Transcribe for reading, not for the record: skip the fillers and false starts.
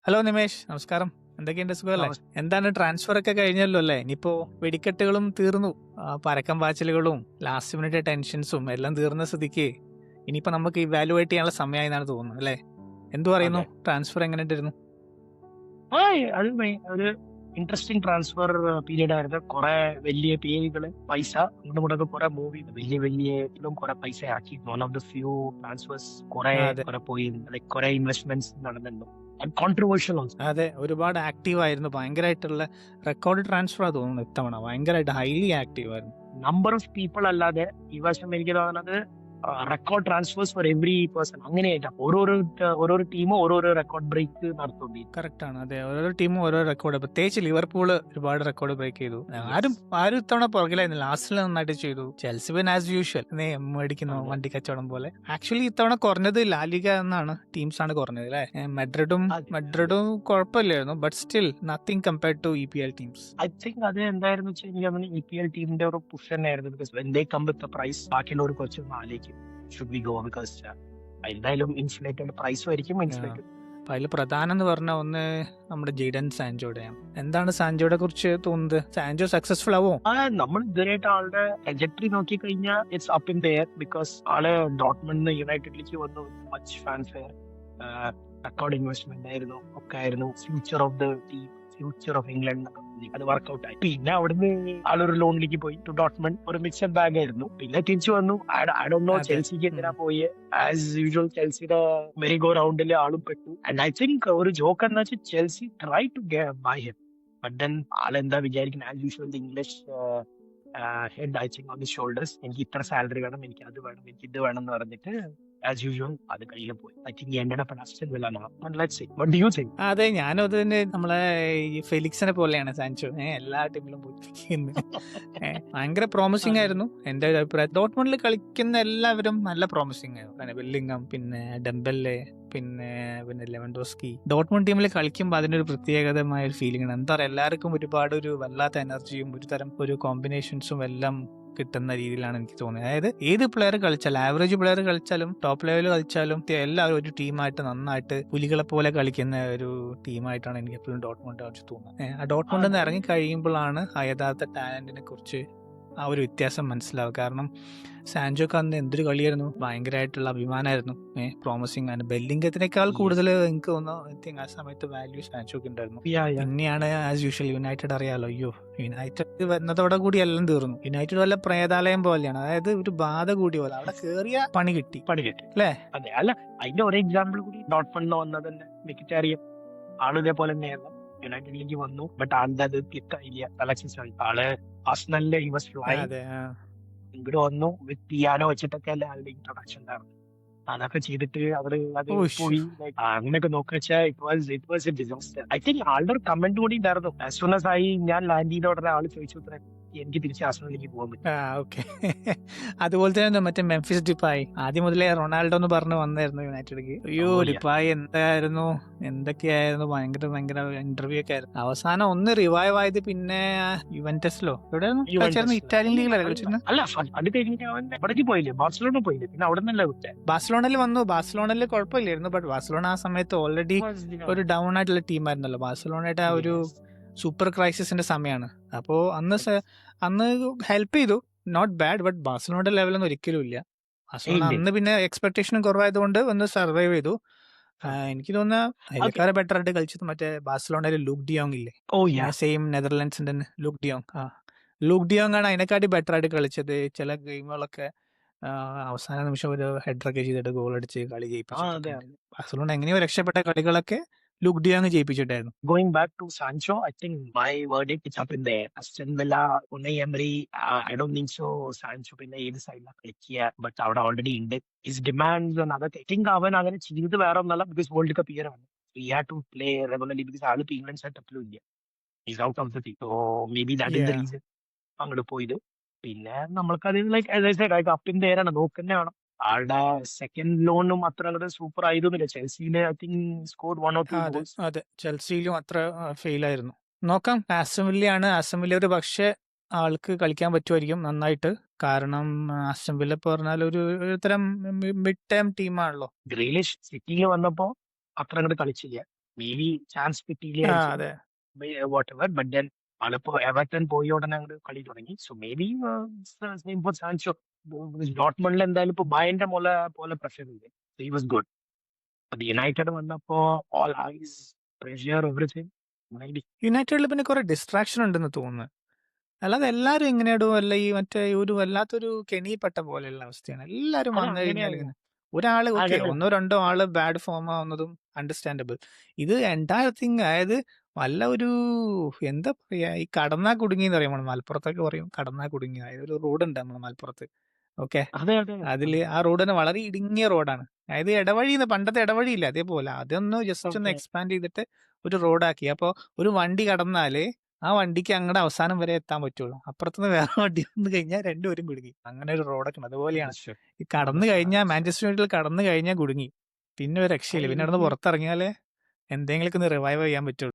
Hello Nimesh, നമസ്കാരം. എന്തൊക്കെയുണ്ട്, സുഖമല്ലേ? നമസ് എന്താണ്, ട്രാൻസ്ഫർ ഒക്കെ കഴിഞ്ഞല്ലോ അല്ലേ? ഇനിയിപ്പോ വെടിക്കെട്ടുകളും തീർന്നു, പരക്കം പാച്ചിലുകളും ലാസ്റ്റ് മിനിറ്റ് ടെൻഷൻസും എല്ലാം തീർന്ന സ്ഥിതിക്ക് ഇനിയിപ്പോ നമുക്ക് ഇവാലുവേറ്റ് ചെയ്യാനുള്ള സമയമായി എന്നാണ് തോന്നുന്നത് അല്ലേ? എന്തു പറയുന്നു? അതെ. ട്രാൻസ്ഫർ എങ്ങനെ ഉണ്ടായിരുന്നു? അത് ഒരു ഇൻട്രസ്റ്റിംഗ് ട്രാൻസ്ഫർ പീരീഡ് ആയിരുന്നു. കുറെ വലിയ പേരുകള് പൈസ അങ്ങോട്ടും ഇങ്ങോട്ടൊക്കെ കുറെ മൂവ് ചെയ്തു. വലിയ വലിയ ഇതിലും കുറെ പൈസ ആക്കി. One of the few transfers കുറെ അതെ, കുറെ പോയി. ലൈക് കുറെ ഇൻവെസ്റ്റ്മെന്റ്സ് നടന്നിരുന്നു. Controversial also. അതെ, ഒരുപാട് ആക്റ്റീവ് ആയിരുന്നു. ഭയങ്കരമായിട്ടുള്ള റെക്കോർഡ് ട്രാൻസ്ഫർ ആ തോന്നുന്നു ഇത്തവണ. ഭയങ്കരമായിട്ട് ഹൈലി ആക്റ്റീവ് ആയിരുന്നു. നമ്പർ ഓഫ് പീപ്പിൾ അല്ലാതെ ഈ വർഷം എനിക്ക് തോന്നുന്നത് record transfers for every person അങ്ങനെയായിട്ടാ. ഓരോരോ ടീമും ഓരോരോ റെക്കോർഡ് ബ്രേക്ക് നടത്തുന്നുണ്ട്. കറക്റ്റ് ആണ്. അതെ, ഓരോ ടീമും ഓരോ റെക്കോർഡ്, പ്രത്യേകിച്ച് ലിവർപൂൾ ഒരുപാട് റെക്കോർഡ് ബ്രേക്ക് ചെയ്തു. ആരും യെസ്. ആരും ഇത്തവണ പുറകിലായിരുന്നു. ലാസ്റ്റിൽ നന്നായിട്ട് ചെയ്തു. ചെൽസി പിന്നെ ആസ് യൂഷ്വൽ മേടിക്കുന്നു അതെ. വണ്ടി കച്ചവടം പോലെ. ആക്ച്വലി ഇത്തവണ കുറഞ്ഞത് ലാലിഗ എന്നാണ് ടീംസ് ആണ് കുറഞ്ഞത് അല്ലെ? മെഡ്രിഡും അതെ. അതെ. മെഡ്രിഡും കുഴപ്പമില്ലായിരുന്നു, but still nothing compared to EPL teams. I think അത് എന്തായിരുന്നു വെച്ചാൽ എനിക്ക് തോന്നുന്നു EPL ടീമിന്റെ ഒരു പുഷ് തന്നെയായിരുന്നു. Because when they come with price ബാക്കിയുള്ളവർ കുറച്ചൊന്ന് ആലോചിക്കും ഷുഡ് വി ഗോ. ബിക്കോസ് എന്തായാലും ഇൻഫ്ലേറ്റഡ് പ്രൈസും ആയിരിക്കും ഇൻഫ്ലേറ്റഡ്. അപ്പൊ അതിൽ പ്രധാനം എന്ന് പറഞ്ഞ ഒന്ന് നമ്മുടെ ജെയ്ഡൻ സാൻജോയുടെയാണ്. എന്താണ് സാൻജോയെ കുറിച്ച് തോന്നുന്നത്? സാൻജോ സക്സസ്ഫുൾ ആവോ? നമ്മൾ ഇതുവരെയായിട്ട് ആളുടെ ട്രജക്ടറി നോക്കി കഴിഞ്ഞാൽ it's up in there. Because ആള് ഡോട്ട്മണ്ടിന് യുണൈറ്റഡിലേക്ക് വന്നു. മച്ച് ഫാൻഫെയർ, റെക്കോർഡ് ഇൻവെസ്റ്റ്മെന്റ് ആയിരുന്നു, ഒക്കെ ആയിരുന്നു. Future of the team, future of England, അത് വർക്ക്ഔട്ട് ആയി. പിന്നെ അവിടുന്ന് ആളൊരു ലോണിലേക്ക് പോയി ടു ഡോട്ട്മണ്ട്. ഒരു മിക്സഡ് ബാഗ് ആയിരുന്നു. പിന്നെ തിരിച്ചു വന്നു. ഐ ഡോണ്ട് നോ അതെ. ചെൽസിക്ക് എന്തിനാ പോയി. ആസ് യൂഷ്വൽ ചെൽസിയുടെ മെറി ഗോ റൗണ്ടിൽ ആളും പെട്ടു. ആൻഡ് ഐ തിങ്ക് ഒരു ജോക്ക് എന്താ വെച്ചാൽ Chelsea try to buy him. But then ആളെന്താ വിചാരിക്കുന്നത്, as usual English head I think on the shoulders. എനിക്ക് ഇത്ര സാലറി വേണം, എനിക്ക് അത് വേണം, എനിക്ക് ഇത് വേണം എന്ന് പറഞ്ഞിട്ട് ആസ് യൂഷ്വൽ അത് കയ്യിൽ പോയി. I think ended up at Aston Villa now. But let's see. What do you think? അതെ, ഞാനും അത് തന്നെ. നമ്മളെ ഈ ഫെലിക്സിനെ പോലെയാണ് സാൻചോ. എല്ലാ ടീമിലും പോയിരിക്കുന്നു. ഭയങ്കര പ്രോമിസിംഗ് അതെ. ആയിരുന്നു എന്റെ ഒരു അഭിപ്രായം. ഡോട്ട്മണ്ടിൽ കളിക്കുന്ന എല്ലാവരും നല്ല പ്രോമിസിംഗ് ആയിരുന്നു. പിന്നെ ബെല്ലിംഗം, പിന്നെ ഡെംബെല്ലെ, പിന്നെ പിന്നെ ലെവൻഡോസ്കി. ഡോട്ട്മണ്ട് ടീമിൽ കളിക്കുമ്പോൾ അതിനൊരു പ്രത്യേകതമായ ഒരു ഫീലിംഗ് ആണ്. എന്താ പറയുക, എല്ലാവർക്കും ഒരുപാട് ഒരു വല്ലാത്ത എനർജിയും ഒരു തരം ഒരു കോമ്പിനേഷൻസും എല്ലാം കിട്ടുന്ന രീതിയിലാണ് എനിക്ക് തോന്നിയത്. അതായത് ഏത് പ്ലെയർ കളിച്ചാലും, ആവറേജ് പ്ലെയർ കളിച്ചാലും ടോപ്പ് ലെവലിൽ കളിച്ചാലും എല്ലാവരും ഒരു ടീമായിട്ട് നന്നായിട്ട് പുലികളെ പോലെ കളിക്കുന്ന ഒരു ടീമായിട്ടാണ് എനിക്ക് എപ്പോഴും ഡോട്ട്മണ്ട് കുറിച്ച് തോന്നുന്നത്. ആ ഡോട്ട്മണ്ടിൽ നിന്ന് അതെ. ഇറങ്ങി കഴിയുമ്പോഴാണ് ആ യഥാർത്ഥ ടാലന്റിനെ കുറിച്ച് ആ ഒരു വ്യത്യാസം മനസ്സിലാവുക. കാരണം സാൻജോക്ക് അന്ന് എന്തൊരു കളിയായിരുന്നു, ഭയങ്കരമായിട്ടുള്ള അഭിമാനമായിരുന്നു. പ്രോമിസിംഗ് ആണ്. ബെല്ലിംഗത്തിനേക്കാൾ Yes. കൂടുതൽ എനിക്ക് തോന്നുന്നു, ഐ തിങ്ക് ആ സമയത്ത് വാല്യൂ സാൻജോക്ക് ഉണ്ടായിരുന്നു. Yeah, yeah. പിന്നെയാണ് ആസ് യൂഷ്വൽ യുണൈറ്റഡ് അറിയാലോ. അയ്യോ, യുണൈറ്റഡ് വന്നതോടെ കൂടി എല്ലാം തീർന്നു. യുണൈറ്റഡ് വല്ല പ്രേതാലയം പോലെയാണ്. അതായത് ഒരു ബാധ കൂടി പോലെ. അവിടെ കേറിയ പണി കിട്ടി പണി കിട്ടി. അല്ലേ? അതെ. അല്ല, അതിന്റെ ഒരു എക്സാമ്പിൾ കൂടി ഡോട്ട്മണ്ട് വന്നത് തന്നെ മിക്കറ്റാറിയം ആള് ഇതേപോലെ തന്നെയായിരുന്നു. യുണൈറ്റഡിലേക്ക് വന്നു. ബട്ട് ആളുടെ അത് ക്ലിക്കായില്ല. സെലക്ഷൻസ് ആയി. ആള് ആർസണലില് ഹി വാസ് ഫ്ലൈയിങ്. അതെ. ഇങ്ങോട്ട് വന്നു വിത്ത് പിയാനോ വെച്ചിട്ടൊക്കെ അല്ലേ ആളുടെ ഇൻട്രൊഡക്ഷൻ ഉണ്ടായിരുന്നു. അതൊക്കെ ചെയ്തിട്ട് അവര് അത് ഓ, പോയി. Like, അങ്ങനെയൊക്കെ നോക്കിവെച്ചാൽ it was a disaster. I think ആളുടെ ഒരു കമന്റ് കൂടി ഉണ്ടായിരുന്നു. ആസ് സൂൺ ആസ് ആയി ഞാൻ ലാൻഡ് ചെയ്ത ഉടനെ ആള് ചോദിച്ചു ഉത്തരം, എനിക്ക് തിരിച്ച് ആർസണലിലേക്ക് പോകാൻ പറ്റും. ഓക്കെ. അതുപോലെ തന്നെ മറ്റേ മെംഫിസ് ഡിപ്പായ് ആദ്യം മുതലേ റൊണാൾഡോ എന്ന് പറഞ്ഞ് വന്നായിരുന്നു യുണൈറ്റഡിലേക്ക്. അയ്യോ, ഓ യാ. ഡിപ്പായ് എന്തായിരുന്നു, എന്തൊക്കെയായിരുന്നു, ഭയങ്കര ഭയങ്കര ഇന്റർവ്യൂ ഒക്കെ ആയിരുന്നു. അവസാനം ഒന്ന് റിവൈവ് ആയത് പിന്നെ യുവന്റസിലോ എവിടെയായിരുന്നു കളിച്ചായിരുന്നു? യുവന്റസിൽ. ഇറ്റാലിയൻ ലീഗിലല്ലേ കളിച്ചിരുന്നത്? അല്ല, അത് കഴിഞ്ഞിട്ട് അവൻ എവിടേക്ക് പോയില്ലേ? ബാർസലോണ പോയില്ലേ? പിന്നെ അവിടെ നിന്നല്ല വിട്ടെ. ബാഴ്സലോണയിൽ വന്നു. ബാഴ്സലോണയിൽ കുഴപ്പമില്ലായിരുന്നു, ബട്ട് ബാഴ്സലോണ ആ സമയത്ത് ഓൾറെഡി ഒരു ഡൗൺ ആയിട്ടുള്ള ടീമായിരുന്നല്ലോ. ബാഴ്സലോണയുടെ ആ ഒരു സൂപ്പർ ക്രൈസിസിന്റെ സമയമാണ്. അപ്പോ അന്ന് ഹെൽപ്പ് ചെയ്തു, നോട്ട് ബാഡ്. ബട്ട് ബാഴ്സലോണയുടെ ലെവലൊന്നും ഒരിക്കലും ഇല്ല. ബാഴ്സലോണ അന്ന് പിന്നെ എക്സ്പെക്ടേഷനും കുറവായതുകൊണ്ട് ഒന്ന് സർവൈവ് ചെയ്തു. എനിക്ക് തോന്നുന്ന അതിലേക്കാരെ ബെറ്റർ ആയിട്ട് കളിച്ചത് മറ്റേ ബാഴ്സലോണയിലെ ലൂക്ക് ഡിയോങ് ഇല്ലേ, ഓ യാ. സെയിം നെതർലാൻഡ്സിന്റെ ലൂക്ക് ഡിയോങ്. ലൂക്ക് ഡിയോങ് ആണ് അതിനെക്കാട്ടി ബെറ്റർ ആയിട്ട് കളിച്ചത്. ചില ഗെയിമുകളൊക്കെ അവസാന നിമിഷം ഒരു ഹെഡറൊക്കെ ചെയ്തിട്ട് ഗോൾ അടിച്ച് കളി അതെ. ജയിപ്പിച്ചിട്ടൊക്കെ ഉണ്ട്. അതെ. ബാഴ്സലോണ എങ്ങനെയോ രക്ഷപ്പെട്ട കളികളൊക്കെ ലൂക്ക് ഡിയോങ് ജയിപ്പിച്ചിട്ടായിരുന്നു. Going back to Sancho, I think my verdict is up in there. Aston Villa, Unai Emery, I don't think so. Sancho പിന്നെ ഏത് സൈഡിലാണ് കളിക്കുക, ബട്ട് അവിടെ ഓൾറെഡി ഉണ്ട്. ഹിസ് ഡിമാൻഡ്സ് അതൊക്കെ ഐ തിങ്ക് അവൻ അങ്ങനെ ചെയ്ത് വേറെ ഒന്നല്ല. ബിക്കോസ് വേൾഡ് കപ്പ് ഇയർ ആണ്. He had to play regularly. Because ആള് ഇപ്പൊ ഇംഗ്ലണ്ട് സെറ്റപ്പിലും ഇല്ല. Is out of the team. So maybe that is the Yeah. Reason അങ്ങോട്ട് പോയത്. പിന്നെ നമ്മൾക്കത് ലൈക്ക് അപ്പ് ഇൻ ദെയർ ആണ്, നോക്കന്നെ വേണം. ആളുടെ സെക്കൻഡ് ലോണും അത്ര അങ്ങോട്ട് സൂപ്പർ ആയതൊന്നുമില്ല. ചെൽസിയില് ഐ തിങ്ക് സ്കോർഡ് 1 or 2 അതെ, goals. അതെ. ചെൽസിയിലും അത്ര ഫെയിലായിരുന്നു. നോക്കാം. ആസ്റ്റൺ വില്ലയാണ്. ആസ്റ്റൺ വില്ല ഒരു പക്ഷേ ആൾക്ക് കളിക്കാൻ പറ്റുമായിരിക്കും നന്നായിട്ട്. കാരണം ആസ്റ്റൺ വില്ല ഇപ്പൊ പറഞ്ഞാൽ ഒരു തരം മിഡ് ടേം ടീമാണല്ലോ. ഗ്രീലിഷ് സിറ്റിയിൽ വന്നപ്പോ അത്ര അങ്ങോട്ട് കളിച്ചില്ല. മേ ബി ചാൻസ് കിട്ടിയില്ലായിരിക്കും അതെ. Whatever. ബട്ട് ദെൻ ആളിപ്പോ എവർട്ടൺ പോയ ഉടനെ അങ്ങോട്ട് കളി തുടങ്ങി. So maybe same for Sancho. ഡോട്ട്മണ്ടിൽ എന്തായാലും ഇപ്പൊ ബയന്റെ പോലെ പ്രഷർ ഉണ്ട്. He was good. അത് യുണൈറ്റഡ് വന്നപ്പോ all eyes pressure everything. Maybe യുണൈറ്റഡിൽ പിന്നെ കുറെ ഡിസ്ട്രാക്ഷൻ ഉണ്ടെന്ന് തോന്നുന്നു. അല്ലാതെ എല്ലാരും എങ്ങനെയാടോ അല്ല ഈ മറ്റേ ഒരു വല്ലാത്തൊരു കെണിപ്പെട്ട പോലെയുള്ള അവസ്ഥയാണ്. എല്ലാരും അത് വന്നു കഴിഞ്ഞാൽ അങ്ങനെയാണ്. ഇങ്ങനെ ഒരാള് ഓക്കെ അതല്ല. ഒന്നോ രണ്ടോ ആള് ബാഡ് ഫോം ആവുന്നതും അണ്ടർസ്റ്റാൻഡബിൾ. ഇത് എൻറ്റയർ തിങ് അതായത് വല്ല ഒരു എന്താ പറയാ ഈ കടന്നാ കുടുങ്ങി എന്ന് പറയും നമ്മൾ മലപ്പുറത്തൊക്കെ പറയും കടന്നാ കുടുങ്ങി. അതായത് ഒരു റോഡുണ്ട് നമ്മുടെ മലപ്പുറത്ത്. ഓക്കെ അതെ അതെ അതില് ആ റോഡ് തന്നെ വളരെ ഇടുങ്ങിയ റോഡാണ്. അതായത് ഇടവഴിന്ന് പണ്ടത്തെ ഇടവഴിയില്ല അതേപോലെ അതൊന്ന് ജസ്റ്റ് ഒന്ന് ഓക്കെ. എക്സ്പാൻഡ് ചെയ്തിട്ട് ഒരു റോഡാക്കി. അപ്പൊ ഒരു വണ്ടി കടന്നാല് ആ വണ്ടിക്ക് അങ്ങടെ അവസാനം വരെ എത്താൻ പറ്റുള്ളൂ. അപ്പുറത്തുനിന്ന് വേറെ വണ്ടി വന്നു കഴിഞ്ഞാൽ രണ്ടുപേരും കുടുങ്ങി. അങ്ങനെ ഒരു റോഡൊക്കെ ഉണ്ട്. അതുപോലെയാണ് അണ്ടർസ്റ്റുഡ്. ഈ കടന്നു കഴിഞ്ഞാൽ മാഞ്ചസ്റ്റർ യുണൈറ്റഡിൽ കടന്നു കഴിഞ്ഞാൽ കുടുങ്ങി. പിന്നെ ഒരു രക്ഷയില്ല. പിന്നെ അവിടുന്ന് പുറത്തിറങ്ങിയാലേ എന്തെങ്കിലുമൊക്കെ ഒന്ന് റിവൈവ് ചെയ്യാൻ പറ്റുള്ളൂ.